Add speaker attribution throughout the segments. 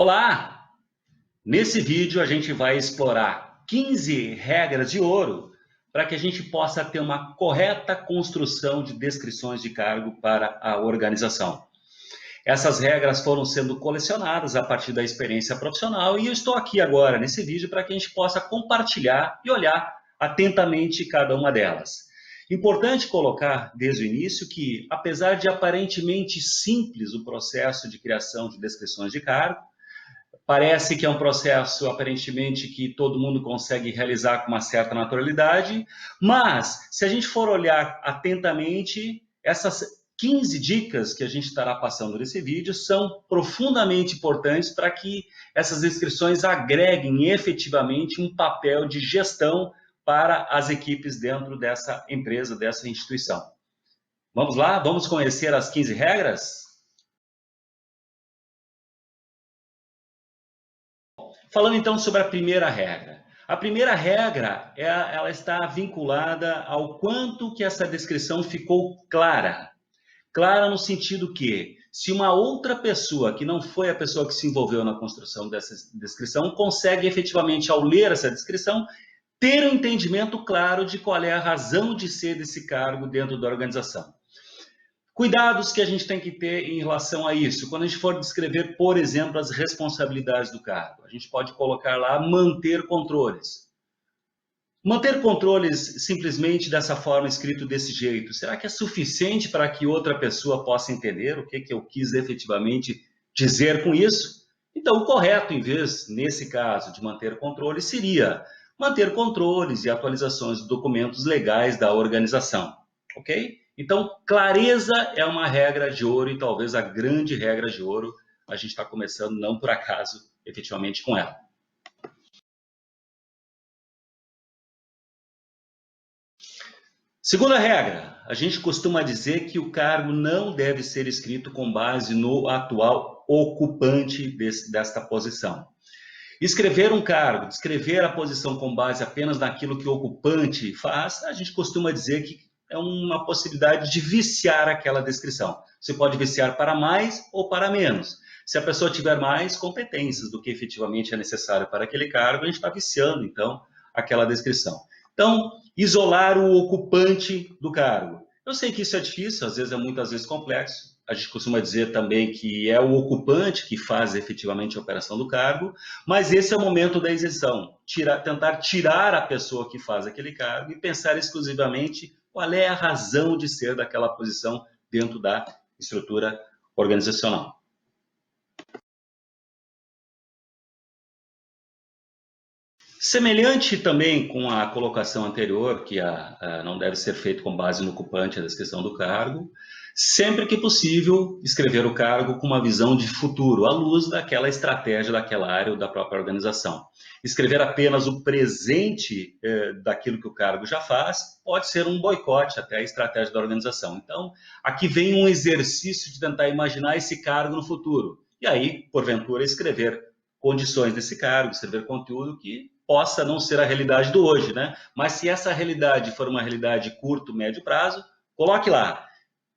Speaker 1: Olá! Nesse vídeo a gente vai explorar 15 regras de ouro para que a gente possa ter uma correta construção de descrições de cargo para a organização. Essas regras foram sendo colecionadas a partir da experiência profissional e eu estou aqui agora nesse vídeo para que a gente possa compartilhar e olhar atentamente cada uma delas. Importante colocar desde o início que, apesar de aparentemente simples o processo de criação de descrições de cargo, parece que é um processo aparentemente que todo mundo consegue realizar com uma certa naturalidade, mas se a gente for olhar atentamente, essas 15 dicas que a gente estará passando nesse vídeo são profundamente importantes para que essas descrições agreguem efetivamente um papel de gestão para as equipes dentro dessa empresa, dessa instituição. Vamos lá? Vamos conhecer as 15 regras? Falando então sobre a primeira regra. A primeira regra, ela está vinculada ao quanto que essa descrição ficou clara. Clara no sentido que, se uma outra pessoa, que não foi a pessoa que se envolveu na construção dessa descrição, consegue efetivamente, ao ler essa descrição, ter um entendimento claro de qual é a razão de ser desse cargo dentro da organização. Cuidados que a gente tem que ter em relação a isso. Quando a gente for descrever, por exemplo, as responsabilidades do cargo, a gente pode colocar lá manter controles. Manter controles simplesmente dessa forma, escrito desse jeito, será que é suficiente para que outra pessoa possa entender o que eu quis efetivamente dizer com isso? Então, o correto, em vez, nesse caso, de manter controles, seria manter controles e atualizações de documentos legais da organização, ok? Então, clareza é uma regra de ouro e talvez a grande regra de ouro. A gente está começando, não por acaso, efetivamente com ela. Segunda regra, a gente costuma dizer que o cargo não deve ser escrito com base no atual ocupante desta posição. Escrever um cargo, descrever a posição com base apenas naquilo que o ocupante faz, a gente costuma dizer que é uma possibilidade de viciar aquela descrição. Você pode viciar para mais ou para menos. Se a pessoa tiver mais competências do que efetivamente é necessário para aquele cargo, a gente está viciando, então, aquela descrição. Então, isolar o ocupante do cargo. Eu sei que isso é difícil, às vezes muitas vezes complexo. A gente costuma dizer também que é o ocupante que faz efetivamente a operação do cargo, mas esse é o momento da isenção. Tentar tirar a pessoa que faz aquele cargo e pensar exclusivamente qual é a razão de ser daquela posição dentro da estrutura organizacional. Semelhante também com a colocação anterior, que não deve ser feito com base no ocupante, a descrição do cargo, sempre que possível, escrever o cargo com uma visão de futuro, à luz daquela estratégia daquela área ou da própria organização. Escrever apenas o presente daquilo que o cargo já faz pode ser um boicote até a estratégia da organização. Então, aqui vem um exercício de tentar imaginar esse cargo no futuro. E aí, porventura, escrever condições desse cargo, escrever conteúdo que possa não ser a realidade do hoje, né? Mas se essa realidade for uma realidade curto, médio prazo, coloque lá.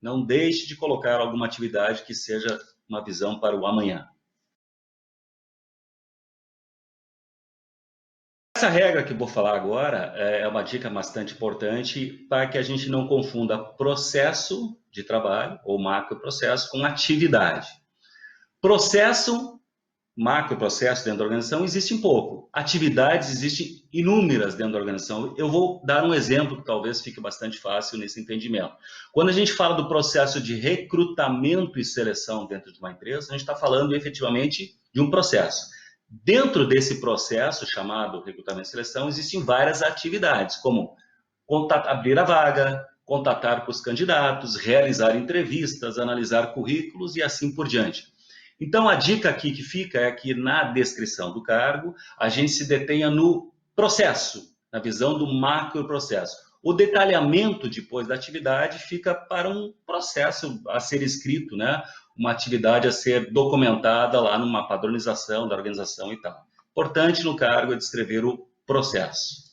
Speaker 1: Não deixe de colocar alguma atividade que seja uma visão para o amanhã. Essa regra que eu vou falar agora é uma dica bastante importante para que a gente não confunda processo de trabalho ou macroprocesso com atividade. Processo, macroprocesso dentro da organização existe um pouco. Atividades existem inúmeras dentro da organização. Eu vou dar um exemplo que talvez fique bastante fácil nesse entendimento. Quando a gente fala do processo de recrutamento e seleção dentro de uma empresa, a gente está falando efetivamente de um processo. Dentro desse processo chamado recrutamento e seleção, existem várias atividades, como abrir a vaga, contatar com os candidatos, realizar entrevistas, analisar currículos e assim por diante. Então, a dica aqui que fica é que na descrição do cargo, a gente se detenha no processo, na visão do macro processo. O detalhamento depois da atividade fica para um processo a ser escrito, né? Uma atividade a ser documentada lá numa padronização da organização e tal. Importante no cargo é descrever o processo.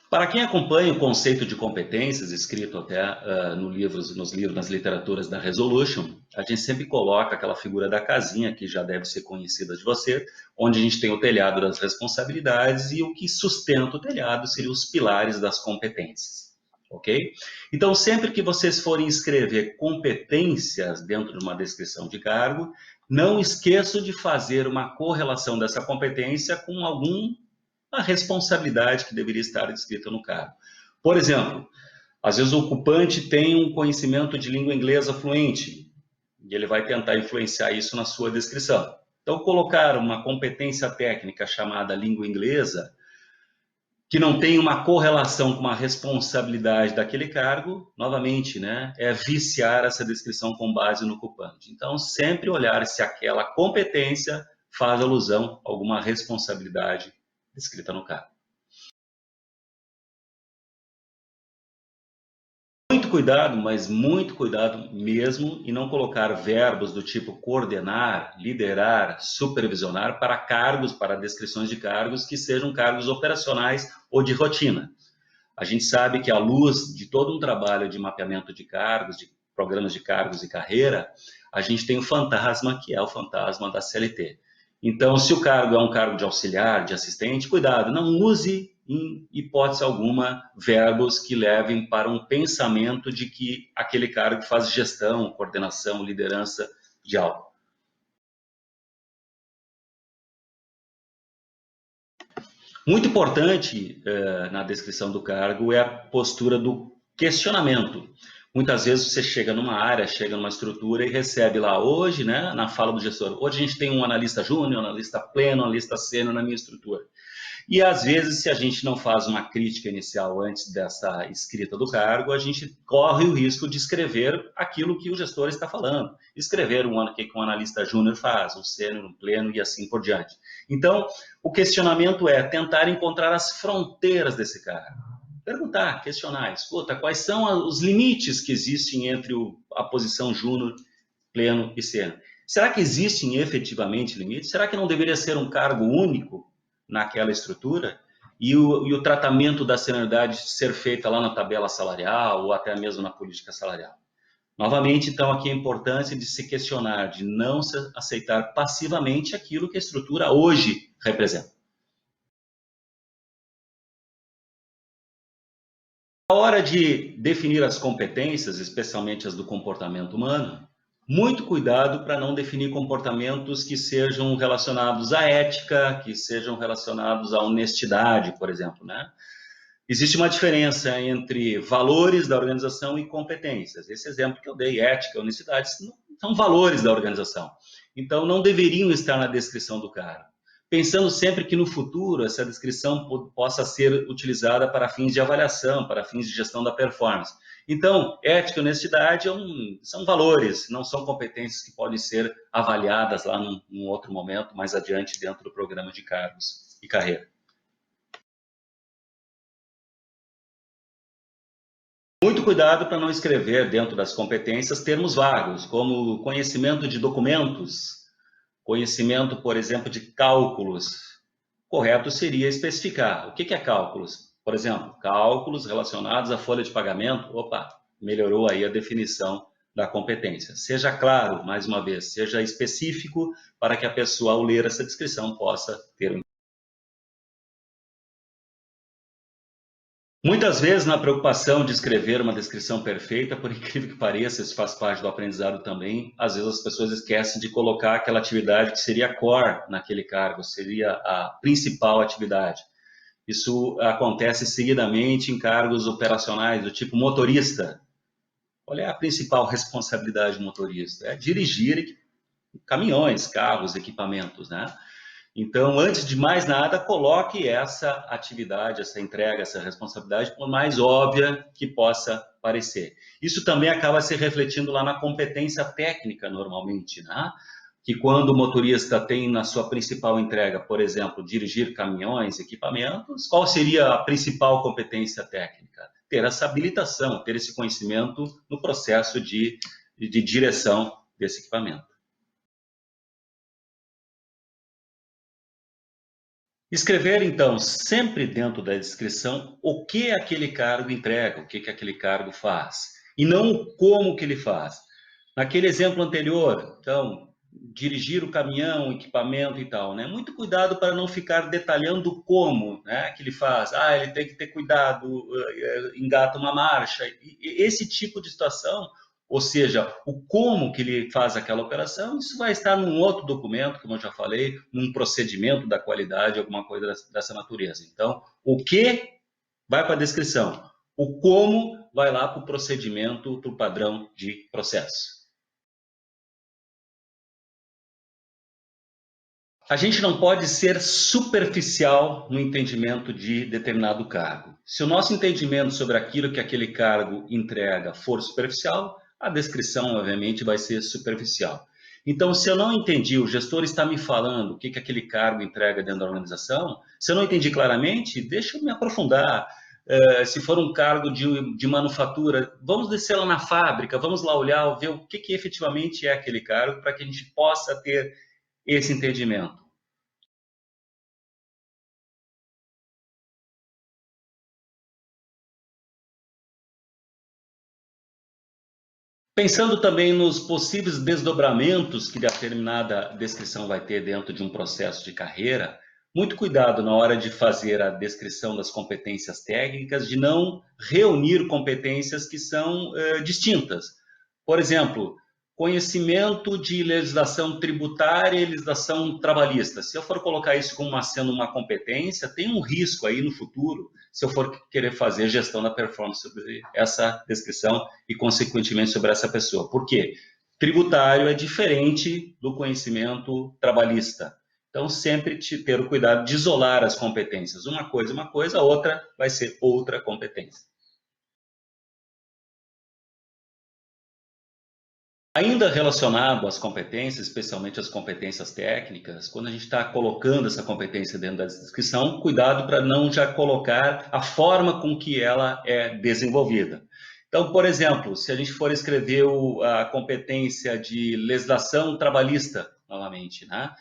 Speaker 1: Para quem acompanha o conceito de competências, escrito até nas literaturas da Resolution, a gente sempre coloca aquela figura da casinha, que já deve ser conhecida de você, onde a gente tem o telhado das responsabilidades e o que sustenta o telhado seriam os pilares das competências. Ok? Então, sempre que vocês forem escrever competências dentro de uma descrição de cargo, não esqueçam de fazer uma correlação dessa competência com alguma responsabilidade que deveria estar descrita no cargo. Por exemplo, às vezes o ocupante tem um conhecimento de língua inglesa fluente e ele vai tentar influenciar isso na sua descrição. Então, colocar uma competência técnica chamada língua inglesa que não tem uma correlação com uma responsabilidade daquele cargo, novamente, né, é viciar essa descrição com base no ocupante. Então, sempre olhar se aquela competência faz alusão a alguma responsabilidade descrita no cargo. Muito cuidado, mas muito cuidado mesmo em não colocar verbos do tipo coordenar, liderar, supervisionar para cargos, para descrições de cargos que sejam cargos operacionais ou de rotina. A gente sabe que à luz de todo um trabalho de mapeamento de cargos, de programas de cargos e carreira, a gente tem o fantasma, que é o fantasma da CLT. Então, se o cargo é um cargo de auxiliar, de assistente, cuidado, não use em hipótese alguma verbos que levem para um pensamento de que aquele cargo faz gestão, coordenação, liderança de algo. Muito importante na descrição do cargo é a postura do questionamento. Muitas vezes você chega numa área, chega numa estrutura e recebe lá hoje, né, na fala do gestor, hoje a gente tem um analista júnior, um analista pleno, um analista sênior na minha estrutura. E às vezes, se a gente não faz uma crítica inicial antes dessa escrita do cargo, a gente corre o risco de escrever aquilo que o gestor está falando. Escrever o que um analista júnior faz, um sênior, um pleno e assim por diante. Então, o questionamento é tentar encontrar as fronteiras desse cargo. Perguntar, questionar, escuta, quais são os limites que existem entre a posição júnior, pleno e sênior? Será que existem efetivamente limites? Será que não deveria ser um cargo único naquela estrutura e o tratamento da senioridade ser feita lá na tabela salarial ou até mesmo na política salarial? Novamente, então, aqui a importância de se questionar, de não aceitar passivamente aquilo que a estrutura hoje representa. Na hora de definir as competências, especialmente as do comportamento humano, muito cuidado para não definir comportamentos que sejam relacionados à ética, que sejam relacionados à honestidade, por exemplo, né? Existe uma diferença entre valores da organização e competências. Esse exemplo que eu dei, ética, honestidade, são valores da organização. Então, não deveriam estar na descrição do cargo. Pensando sempre que no futuro essa descrição possa ser utilizada para fins de avaliação, para fins de gestão da performance. Então, ética e honestidade são valores, não são competências que podem ser avaliadas lá num outro momento, mais adiante, dentro do programa de cargos e carreira. Muito cuidado para não escrever dentro das competências termos vagos, como conhecimento de documentos, conhecimento, por exemplo, de cálculos. Correto seria especificar o que é cálculos. Por exemplo, cálculos relacionados à folha de pagamento. Opa, melhorou aí a definição da competência. Seja claro, mais uma vez, seja específico para que a pessoa, ao ler essa descrição, possa ter um. Muitas vezes, na preocupação de escrever uma descrição perfeita, por incrível que pareça, isso faz parte do aprendizado também, às vezes as pessoas esquecem de colocar aquela atividade que seria core naquele cargo, seria a principal atividade. Isso acontece seguidamente em cargos operacionais do tipo motorista. Qual é a principal responsabilidade do motorista? É dirigir caminhões, carros, equipamentos, né? Então, antes de mais nada, coloque essa atividade, essa entrega, essa responsabilidade, por mais óbvia que possa parecer. Isso também acaba se refletindo lá na competência técnica, normalmente, né? Que quando o motorista tem na sua principal entrega, por exemplo, dirigir caminhões, equipamentos, qual seria a principal competência técnica? Ter essa habilitação, ter esse conhecimento no processo de direção desse equipamento. Escrever, então, sempre dentro da descrição o que aquele cargo entrega, o que aquele cargo faz, e não o como que ele faz. Naquele exemplo anterior, então, dirigir o caminhão, equipamento e tal, né? Muito cuidado para não ficar detalhando como, né, que ele faz. Ah, ele tem que ter cuidado, engata uma marcha. E esse tipo de situação, ou seja, o como que ele faz aquela operação, isso vai estar num outro documento, como eu já falei, num procedimento da qualidade, alguma coisa dessa natureza. Então, o que vai para a descrição, o como vai lá para o procedimento, para o padrão de processo. A gente não pode ser superficial no entendimento de determinado cargo. Se o nosso entendimento sobre aquilo que aquele cargo entrega for superficial, a descrição, obviamente, vai ser superficial. Então, se eu não entendi, o gestor está me falando o que aquele cargo entrega dentro da organização, se eu não entendi claramente, deixa eu me aprofundar. Se for um cargo de manufatura, vamos descer lá na fábrica, vamos lá olhar, ver o que efetivamente é aquele cargo, para que a gente possa ter esse entendimento. Pensando também nos possíveis desdobramentos que determinada descrição vai ter dentro de um processo de carreira, muito cuidado na hora de fazer a descrição das competências técnicas, de não reunir competências que são distintas. Por exemplo, conhecimento de legislação tributária e legislação trabalhista. Se eu for colocar isso como sendo uma competência, tem um risco aí no futuro, se eu for querer fazer gestão da performance sobre essa descrição e, consequentemente, sobre essa pessoa. Por quê? Tributário é diferente do conhecimento trabalhista. Então, sempre ter o cuidado de isolar as competências. Uma coisa, a outra vai ser outra competência. Ainda relacionado às competências, especialmente as competências técnicas, quando a gente está colocando essa competência dentro da descrição, cuidado para não já colocar a forma com que ela é desenvolvida. Então, por exemplo, se a gente for escrever a competência de legislação trabalhista, novamente, né?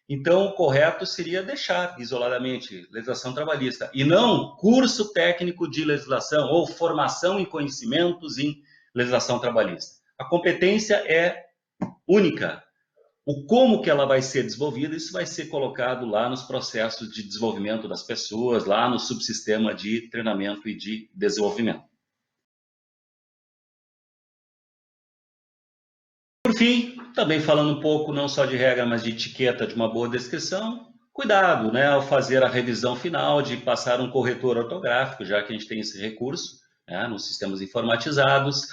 Speaker 1: Então, o correto seria deixar isoladamente legislação trabalhista e não curso técnico de legislação ou formação em conhecimentos em legislação trabalhista. A competência é única. O como que ela vai ser desenvolvida, isso vai ser colocado lá nos processos de desenvolvimento das pessoas, lá no subsistema de treinamento e de desenvolvimento. Por fim, também falando um pouco não só de regra, mas de etiqueta de uma boa descrição, cuidado, né, ao fazer a revisão final de passar um corretor ortográfico, já que a gente tem esse recurso, né, nos sistemas informatizados,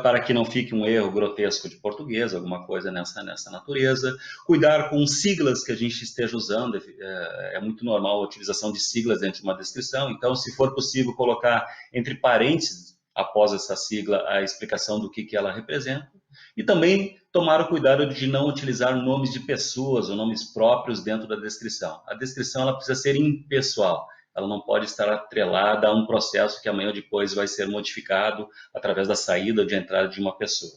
Speaker 1: para que não fique um erro grotesco de português, alguma coisa nessa natureza. Cuidar com siglas que a gente esteja usando, é muito normal a utilização de siglas dentro de uma descrição, então, se for possível, colocar entre parênteses, após essa sigla, a explicação do que ela representa. E também tomar o cuidado de não utilizar nomes de pessoas ou nomes próprios dentro da descrição. A descrição ela precisa ser impessoal, ela não pode estar atrelada a um processo que amanhã ou depois vai ser modificado através da saída ou de entrada de uma pessoa.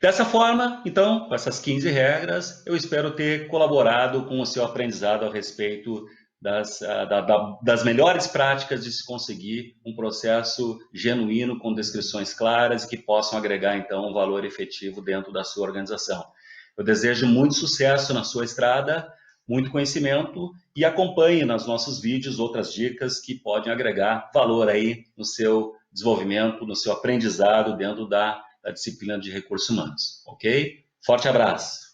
Speaker 1: Dessa forma, então, com essas 15 regras, eu espero ter colaborado com o seu aprendizado a respeito das melhores práticas de se conseguir um processo genuíno com descrições claras e que possam agregar, então, um valor efetivo dentro da sua organização. Eu desejo muito sucesso na sua estrada, muito conhecimento e acompanhe nos nossos vídeos outras dicas que podem agregar valor aí no seu desenvolvimento, no seu aprendizado dentro da disciplina de recursos humanos, ok? Forte abraço!